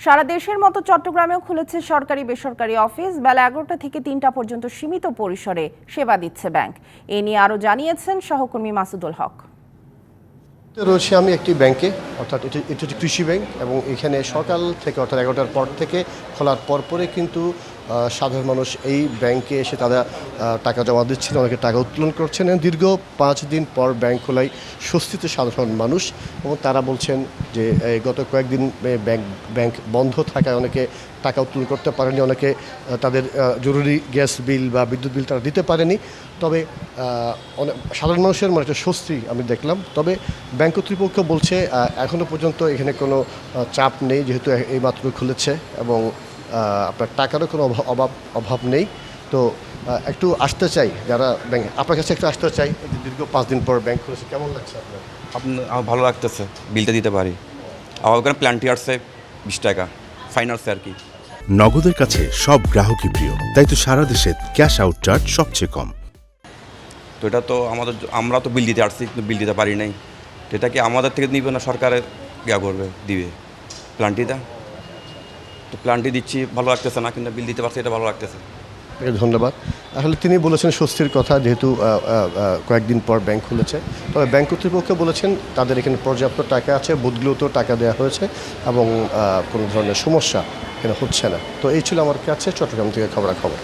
সারা দেশের মতো চট্টগ্রামেও খুলেছে সরকারি বেসরকারি অফিস। বেলা 11টা থেকে 3টা পর্যন্ত সীমিত পরিসরে সেবা দিচ্ছে ব্যাংক। এ নিয়ে আরও জানিয়েছেন সহকর্মী মাসুদুল হক। রয়েছে আমি একটি ব্যাংকে, অর্থাৎ এটি একটি কৃষি ব্যাংক, এবং এখানে সকাল থেকে অর্থাৎ 11টার পর থেকে খোলার পরে কিন্তু সাধারণ মানুষ এই ব্যাংকে এসে তারা টাকা জমা দিচ্ছেন, অনেকে টাকা উত্তোলন করছেন। দীর্ঘ 5 দিন পর ব্যাংক খোলায় স্বস্তিতে সাধারণ মানুষ, এবং তারা বলছেন যে গত কয়েকদিন ব্যাংক বন্ধ থাকায় অনেকে টাকা উত্তোলন করতে পারেনি, অনেকে তাদের জরুরি গ্যাস বিল বা বিদ্যুৎ বিল তারা দিতে পারেনি। তবে সাধারণ মানুষের একটা স্বস্তি আমি দেখলাম। তবে ব্যাংক কর্তৃপক্ষ বলছে এখনও পর্যন্ত এখানে কোনো চাপ নেই, যেহেতু এইমাত্র খুলেছে, এবং আপনার টাকারও কোনো অভাব নেই। তো একটু আসতে চাই, যারা ব্যাংক আপনার কাছে একটু আসতে চাই, দীর্ঘ 5 দিন পর ব্যাংক খুলেছে, কেমন লাগছে আপনার? আমার ভালো লাগতেছে, বিলটা দিতে পারি। আমার ওখানে প্ল্যান্টি আসছে 20 টাকা ফাইনান্সে আর কি। নগদের কাছে সব গ্রাহকই প্রিয়, তাই তো সারা দেশে ক্যাশ আউট চার্জ সবচেয়ে কম। তো এটা তো আমরা তো বিল দিতে আসছি, কিন্তু বিল দিতে পারি নাই। তো এটা কি আমাদের থেকে নিবে না সরকারের করবে, দিবে প্ল্যান্টিটা? তো প্ল্যান্টি দিচ্ছি, ভালো লাগতেছে না, কিন্তু বিল দিতে পারছি, এটা ভালো লাগতেছে। ধন্যবাদ। আসলে তিনি বলেছেন স্বস্তির কথা, যেহেতু কয়েকদিন পর ব্যাংক খুলেছে। তবে ব্যাংক কর্তৃপক্ষ বলেছেন তাদের এখানে পর্যাপ্ত টাকা আছে, বুথগুলোতেও টাকা দেওয়া হয়েছে, এবং কোনো ধরনের সমস্যা এখানে হচ্ছে না। তো এই ছিল আমার কাছে চট্টগ্রাম থেকে খবরাখবর।